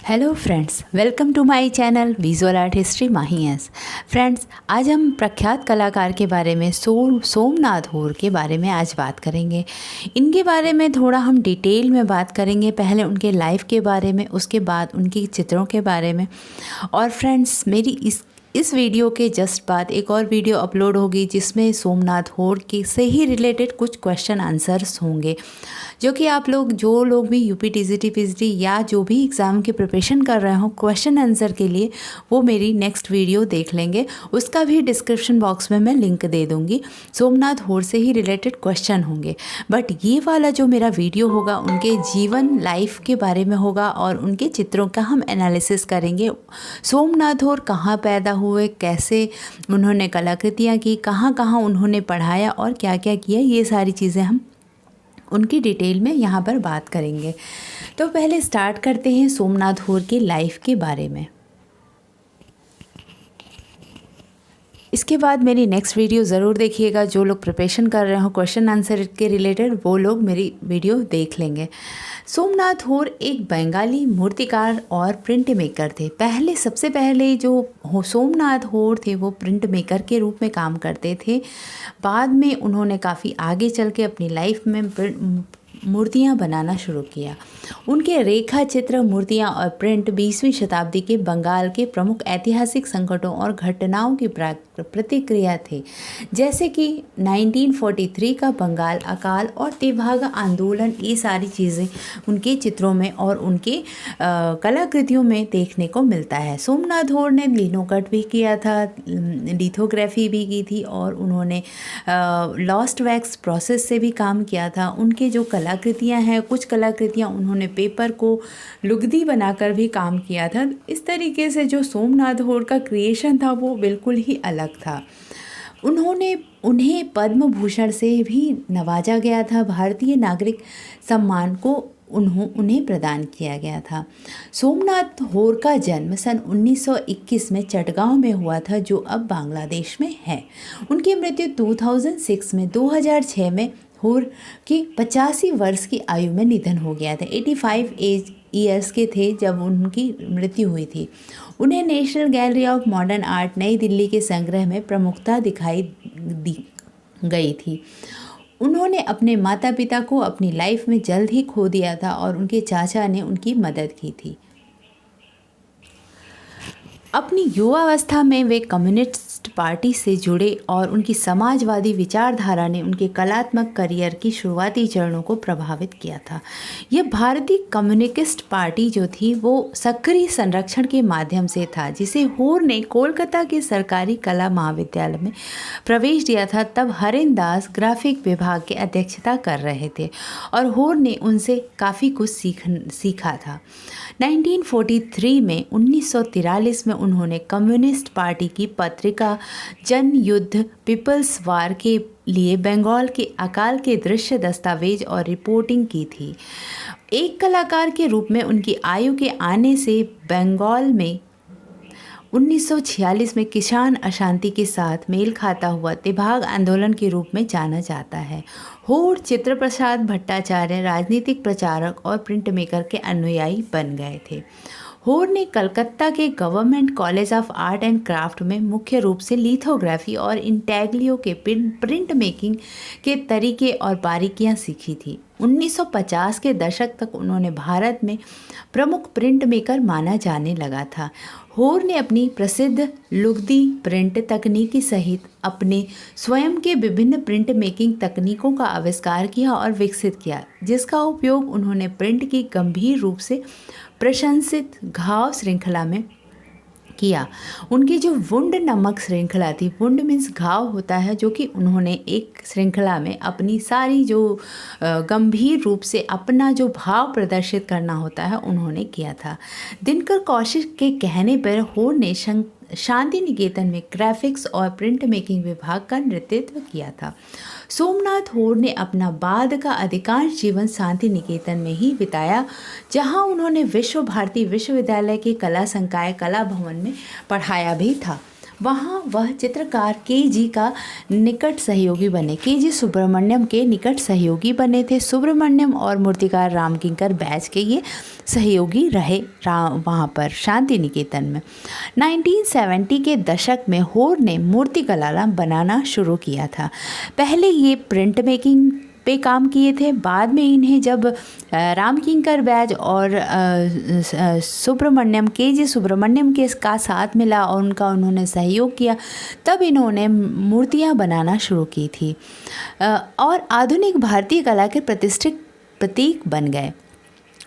Hello friends, welcome to my channel visual art history माहीएस। Friends, आज हम प्रख्यात कलाकार के बारे में सोमनाथ होर के बारे में आज बात करेंगे। इनके बारे में थोड़ा हम डिटेल में बात करेंगे। पहले उनके लाइफ के बारे में, उसके बाद उनकी चित्रों के बारे में। और फ्रेंड्स, मेरी इस वीडियो के जस्ट बाद एक और वीडियो अपलोड होगी जिसमें सोमनाथ होर के से ही रिलेटेड कुछ क्वेश्चन आंसर्स होंगे, जो कि आप लोग जो लोग भी यूपी टीजीटी पीजीटी या जो भी एग्ज़ाम की प्रिपरेशन कर रहे हो क्वेश्चन आंसर के लिए, वो मेरी नेक्स्ट वीडियो देख लेंगे। उसका भी डिस्क्रिप्शन बॉक्स में मैं लिंक दे दूँगी। सोमनाथ होर से ही रिलेटेड क्वेश्चन होंगे, बट ये वाला जो मेरा वीडियो होगा उनके जीवन लाइफ के बारे में होगा और उनके चित्रों का हम एनालिसिस करेंगे। सोमनाथ होर कहाँ पैदा हुए, कैसे उन्होंने कलाकृतियाँ की, कहाँ कहाँ उन्होंने पढ़ाया और क्या क्या किया, ये सारी चीज़ें हम उनकी डिटेल में यहाँ पर बात करेंगे। तो पहले स्टार्ट करते हैं सोमनाथ होर के लाइफ के बारे में। इसके बाद मेरी नेक्स्ट वीडियो ज़रूर देखिएगा। जो लोग प्रिपरेशन कर रहे हो क्वेश्चन आंसर के रिलेटेड, वो लोग मेरी वीडियो देख लेंगे। सोमनाथ होर एक बंगाली मूर्तिकार और प्रिंट मेकर थे। सबसे पहले जो सोमनाथ होर थे वो प्रिंट मेकर के रूप में काम करते थे। बाद में उन्होंने काफ़ी आगे चल के अपनी लाइफ में मूर्तियाँ बनाना शुरू किया। उनके रेखा चित्र, मूर्तियाँ और प्रिंट 20वीं शताब्दी के बंगाल के प्रमुख ऐतिहासिक संकटों और घटनाओं की प्रतिक्रिया थे, जैसे कि 1943 का बंगाल अकाल और तेभागा आंदोलन। ये सारी चीज़ें उनके चित्रों में और उनके कलाकृतियों में देखने को मिलता है। सोमनाथ होर ने लिनोकट भी किया था, लिथोग्राफी भी की थी और उन्होंने लॉस्ट वैक्स प्रोसेस से भी काम किया था। उनके जो कलाकृतियाँ हैं, कुछ कलाकृतियाँ उन्होंने पेपर को लुगदी बनाकर भी काम किया था। इस तरीके से जो सोमनाथ होर का क्रिएशन था वो बिल्कुल ही अलग था। उन्हें पद्म भूषण से भी नवाजा गया था। भारतीय नागरिक सम्मान को उन्हें प्रदान किया गया था। सोमनाथ होर का जन्म सन 1921 में चटगांव में हुआ था, जो अब बांग्लादेश में है। उनकी मृत्यु 2006 में होर की 85 वर्ष की आयु में निधन हो गया था। 85 ईयर्स के थे जब उनकी मृत्यु हुई थी। उन्हें national gallery of modern art नई दिल्ली के संग्रह में प्रमुखता दिखाई दी गई थी। उन्होंने अपने माता पिता को अपनी लाइफ में जल्द ही खो दिया था और उनके चाचा ने उनकी मदद की थी। अपनी युवावस्था में वे कम्युनिस्ट पार्टी से जुड़े और उनकी समाजवादी विचारधारा ने उनके कलात्मक करियर की शुरुआती चरणों को प्रभावित किया था। यह भारतीय कम्युनिस्ट पार्टी जो थी वो सक्रिय संरक्षण के माध्यम से था, जिसे होर ने कोलकाता के सरकारी कला महाविद्यालय में प्रवेश दिया था। तब हरेन दास ग्राफिक विभाग के अध्यक्षता कर रहे थे और होर ने उनसे काफ़ी कुछ सीखा था। 1943 में उन्होंने कम्युनिस्ट पार्टी की पत्रिका जन युद्ध पीपल्स वार के लिए बंगाल के अकाल के दृश्य दस्तावेज और रिपोर्टिंग की थी। एक कलाकार के रूप में उनकी आयु के आने से बंगाल में 1946 में किसान अशांति के साथ मेल खाता हुआ तेभाग आंदोलन के रूप में जाना जाता है। होर चित्रप्रसाद भट्टाचार्य राजनीतिक प्रचारक और प्रिंट मेकर के अनुयायी बन गए थे। होर ने कलकत्ता के government college of art and craft में मुख्य रूप से लिथोग्राफी और इंटेग्लियो के प्रिंट मेकिंग के तरीके और बारीकियां सीखी थी। 1950 के दशक तक उन्होंने भारत में प्रमुख प्रिंट मेकर माना जाने लगा था। होर ने अपनी प्रसिद्ध लुगदी प्रिंट तकनीकी सहित अपने स्वयं के विभिन्न प्रिंट मेकिंग तकनीकों का आविष्कार किया और विकसित किया, जिसका उपयोग उन्होंने प्रिंट की गंभीर रूप से प्रशंसित घाव श्रृंखला में किया। उनकी जो वुंड नमक श्रृंखला थी, वुंड मीन्स घाव होता है, जो कि उन्होंने एक श्रृंखला में अपनी सारी जो गंभीर रूप से अपना जो भाव प्रदर्शित करना होता है उन्होंने किया था। दिनकर कौशिक के कहने पर होर ने शांति निकेतन में ग्राफिक्स और प्रिंट मेकिंग विभाग का नेतृत्व किया था। सोमनाथ होर ने अपना बाद का अधिकांश जीवन शांति निकेतन में ही बिताया, जहां उन्होंने विश्व भारती विश्वविद्यालय के कला संकाय कला भवन में पढ़ाया भी था। वहाँ वह चित्रकार के.जी. का निकट सहयोगी बने। के.जी. सुब्रमण्यम के निकट सहयोगी बने थे। सुब्रमण्यम और मूर्तिकार रामकिंकर बैच के ये सहयोगी रहे वहाँ पर शांति निकेतन में। 1970 के दशक में होर ने मूर्तिकला बनाना शुरू किया था। पहले ये प्रिंट मेकिंग पे काम किए थे। बाद में इन्हें जब रामकिंकर बैच और के.जी. सुब्रमण्यम के का साथ मिला और उन्होंने सहयोग किया, तब इन्होंने मूर्तियाँ बनाना शुरू की थी और आधुनिक भारतीय कला के प्रतिष्ठित प्रतीक बन गए।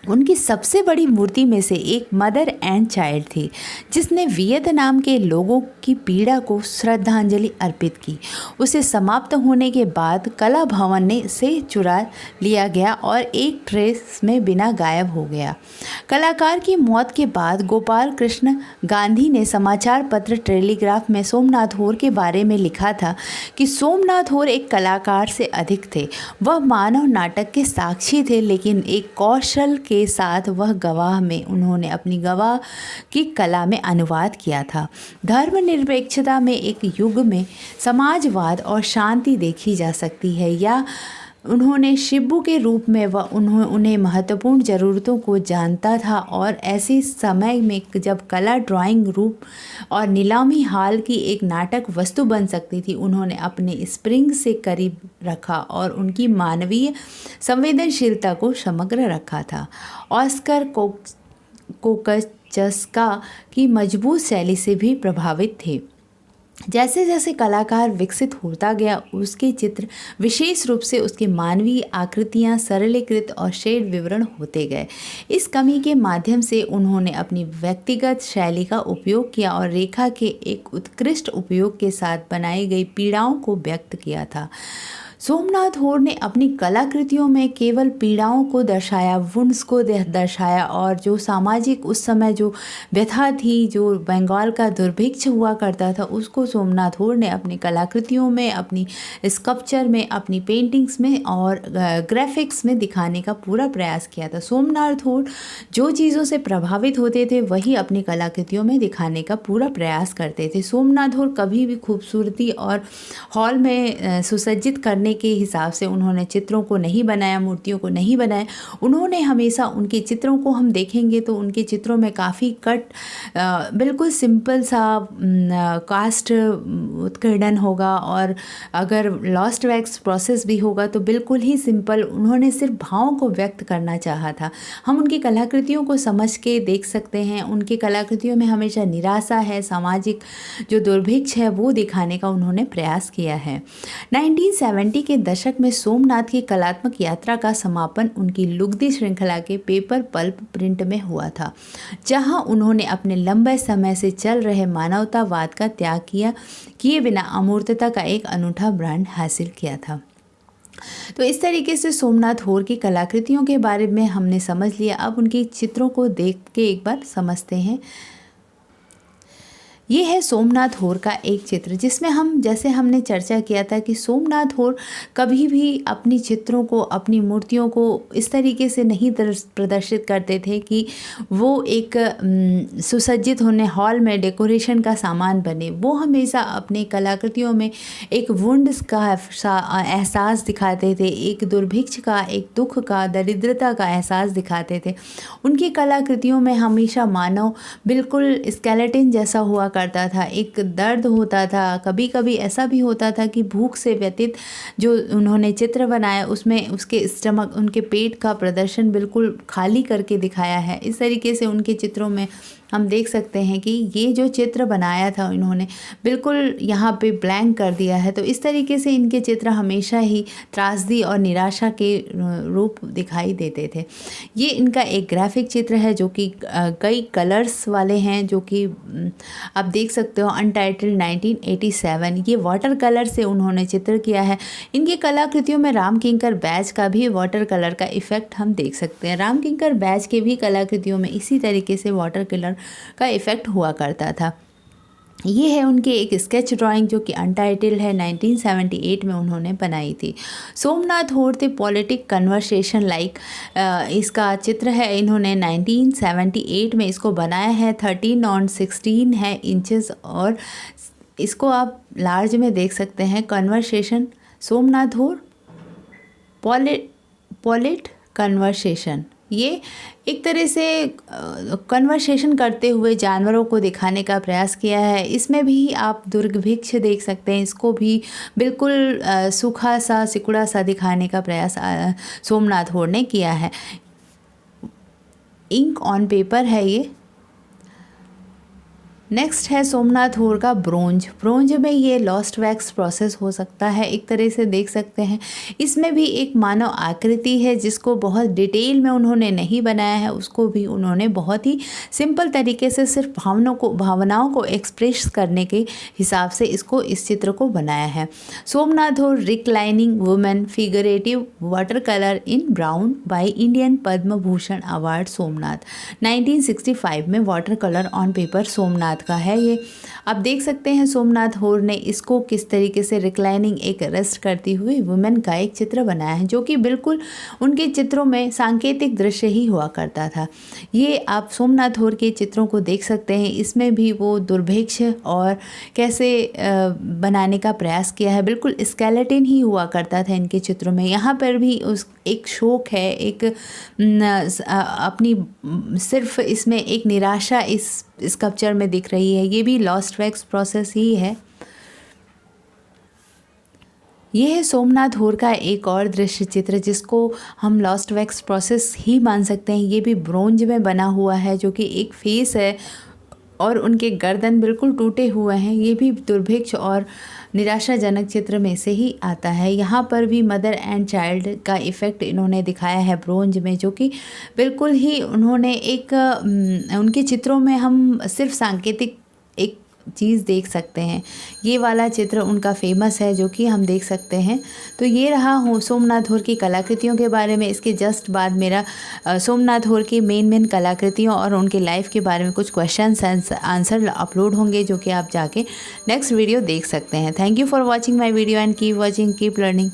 उनकी सबसे बड़ी मूर्ति में से एक मदर एंड चाइल्ड थी, जिसने वियतनाम के लोगों की पीड़ा को श्रद्धांजलि अर्पित की। उसे समाप्त होने के बाद कला भवन से चुरा लिया गया और एक ट्रेस में बिना गायब हो गया। कलाकार की मौत के बाद गोपाल कृष्ण गांधी ने समाचार पत्र टेलीग्राफ में सोमनाथ होर के बारे में लिखा था कि सोमनाथ होर एक कलाकार से अधिक थे। वह मानव नाटक के साक्षी थे, लेकिन एक कौशल के साथ वह गवाह में उन्होंने अपनी गवाह की कला में अनुवाद किया था। धर्मनिरपेक्षता में एक युग में समाजवाद और शांति देखी जा सकती है, या उन्होंने शिबू के रूप में उन्हें महत्वपूर्ण ज़रूरतों को जानता था और ऐसे समय में जब कला ड्राइंग रूप और नीलामी हाल की एक नाटक वस्तु बन सकती थी, उन्होंने अपने स्प्रिंग से करीब रखा और उनकी मानवीय संवेदनशीलता को समग्र रखा था। ऑस्कर कोकचस्का की मजबूत शैली से भी प्रभावित थे। जैसे जैसे कलाकार विकसित होता गया, उसके चित्र विशेष रूप से उसके मानवीय आकृतियाँ सरलीकृत और शेड विवरण होते गए। इस कमी के माध्यम से उन्होंने अपनी व्यक्तिगत शैली का उपयोग किया और रेखा के एक उत्कृष्ट उपयोग के साथ बनाई गई पीड़ाओं को व्यक्त किया था। सोमनाथ होर ने अपनी कलाकृतियों में केवल पीड़ाओं को दर्शाया, वुंड्स को दर्शाया और जो सामाजिक उस समय जो व्यथा थी, जो बंगाल का दुर्भिक्ष हुआ करता था, उसको सोमनाथ होर ने अपनी कलाकृतियों में, अपनी स्कल्पचर में, अपनी पेंटिंग्स में और ग्राफिक्स में दिखाने का पूरा प्रयास किया था। सोमनाथ होर जो चीज़ों से प्रभावित होते थे वही अपनी कलाकृतियों में दिखाने का पूरा प्रयास करते थे। सोमनाथ होर कभी भी खूबसूरती और हॉल में सुसज्जित करने के हिसाब से उन्होंने चित्रों को नहीं बनाया, मूर्तियों को नहीं बनाया। उन्होंने हमेशा उनके चित्रों को हम देखेंगे तो उनके चित्रों में काफ़ी बिल्कुल सिंपल सा कास्ट उत्कीर्णन होगा और अगर लॉस्ट वैक्स प्रोसेस भी होगा तो बिल्कुल ही सिंपल। उन्होंने सिर्फ भावों को व्यक्त करना चाहा था। हम उनकी कलाकृतियों को समझ के देख सकते हैं। उनकी कलाकृतियों में हमेशा निराशा है, सामाजिक जो दुर्भिक्ष है वो दिखाने का उन्होंने प्रयास किया है। 1970 के दशक में सोमनाथ की कलात्मक यात्रा का समापन उनकी लुगदी श्रृंखला के पेपर पल्प प्रिंट में हुआ था, जहां उन्होंने अपने लंबे समय से चल रहे मानवतावाद का त्याग किए बिना अमूर्तता का एक अनूठा ब्रांड हासिल किया था। तो इस तरीके से सोमनाथ होर की कलाकृतियों के बारे में हमने समझ लिया। अब उनके चित्रों को देख के एक बार समझते हैं। ये है सोमनाथ होर का एक चित्र, जिसमें जैसे हमने चर्चा किया था कि सोमनाथ होर कभी भी अपनी चित्रों को, अपनी मूर्तियों को इस तरीके से नहीं प्रदर्शित करते थे कि वो एक सुसज्जित होने हॉल में डेकोरेशन का सामान बने। वो हमेशा अपनी कलाकृतियों में एक वुंड्स का एहसास दिखाते थे, एक दुर्भिक्ष का, एक दुख का, दरिद्रता का एहसास दिखाते थे। उनकी कलाकृतियों में हमेशा मानव बिल्कुल स्केलेटन जैसा हुआ करता था, एक दर्द होता था। कभी कभी ऐसा भी होता था कि भूख से व्यतीत जो उन्होंने चित्र बनाया उसमें उसके स्टमक, उनके पेट का प्रदर्शन बिल्कुल खाली करके दिखाया है। इस तरीके से उनके चित्रों में हम देख सकते हैं कि ये जो चित्र बनाया था इन्होंने बिल्कुल यहाँ पे ब्लैंक कर दिया है। तो इस तरीके से इनके चित्र हमेशा ही त्रासदी और निराशा के रूप दिखाई देते थे। ये इनका एक ग्राफिक चित्र है जो कि कई कलर्स वाले हैं, जो कि आप देख सकते हो। अनटाइटल्ड 1987 ये वाटर कलर से उन्होंने चित्र किया है। इनकी कलाकृतियों में रामकिंकर बैच का भी वाटर कलर का इफ़ेक्ट हम देख सकते हैं। रामकिंकर बैच के भी कलाकृतियों में इसी तरीके से वाटर कलर का इफ़ेक्ट हुआ करता था। ये है उनकी एक स्केच ड्राइंग जो कि अनटाइटल्ड है, 1978 में उन्होंने बनाई थी। सोमनाथ होर थे पॉलिटिक कन्वर्सेशन लाइक इसका चित्र है। इन्होंने 1978 में इसको बनाया है। 13 on 16 है इंचेस और इसको आप लार्ज में देख सकते हैं। कन्वर्सेशन सोमनाथ होर, पॉलिट कन्वर्सेशन, ये एक तरह से कन्वर्सेशन करते हुए जानवरों को दिखाने का प्रयास किया है। इसमें भी आप दुर्भिक्ष देख सकते हैं, इसको भी बिल्कुल सूखा सा सिकुड़ा सा दिखाने का प्रयास सोमनाथ होर ने किया है। इंक ऑन पेपर है ये। नेक्स्ट है सोमनाथ होर का ब्रोंज। ब्रोंज में ये लॉस्ट वैक्स प्रोसेस हो सकता है, एक तरह से देख सकते हैं। इसमें भी एक मानव आकृति है जिसको बहुत डिटेल में उन्होंने नहीं बनाया है, उसको भी उन्होंने बहुत ही सिंपल तरीके से सिर्फ भावनाओं को एक्सप्रेस करने के हिसाब से इस चित्र को बनाया है। सोमनाथ होर reclining women figurative water colour in brown by Indian Padma Bhushan award Somnath 1965 में water colour on paper Somnath का है। ये आप देख सकते हैं सोमनाथ होर ने इसको किस तरीके से रिक्लाइनिंग एक रेस्ट करती हुई वुमेन का एक चित्र बनाया है, जो कि बिल्कुल उनके चित्रों में सांकेतिक दृश्य ही हुआ करता था। ये आप सोमनाथ होर के चित्रों को देख सकते हैं, इसमें भी वो दुर्भिक्ष और कैसे बनाने का प्रयास किया है, बिल्कुल स्केलेटन ही हुआ करता था इनके चित्रों में। यहाँ पर भी उस एक शोक है, एक अपनी सिर्फ इसमें एक निराशा इस स्कल्पचर में दिख रही है। ये भी लॉस्ट वैक्स प्रोसेस ही है। ये है सोमनाथ होर का एक और दृश्य चित्र जिसको हम लॉस्ट वैक्स प्रोसेस ही मान सकते हैं। ये भी ब्रोंज में बना हुआ है, जो कि एक फेस है और उनके गर्दन बिल्कुल टूटे हुए हैं। ये भी दुर्भिक्ष और निराशाजनक चित्र में से ही आता है। यहाँ पर भी मदर एंड चाइल्ड का इफ़ेक्ट इन्होंने दिखाया है ब्रोंज में, जो कि बिल्कुल ही उन्होंने एक उनके चित्रों में हम सिर्फ सांकेतिक एक चीज़ देख सकते हैं। ये वाला चित्र उनका फेमस है, जो कि हम देख सकते हैं। तो ये रहा हो सोमनाथ होर की कलाकृतियों के बारे में। इसके जस्ट बाद मेरा सोमनाथ होर की मेन कलाकृतियों और उनके लाइफ के बारे में कुछ क्वेश्चन आंसर अपलोड होंगे, जो कि आप जाके नेक्स्ट वीडियो देख सकते हैं। Thank you for watching my video and keep watching, keep learning.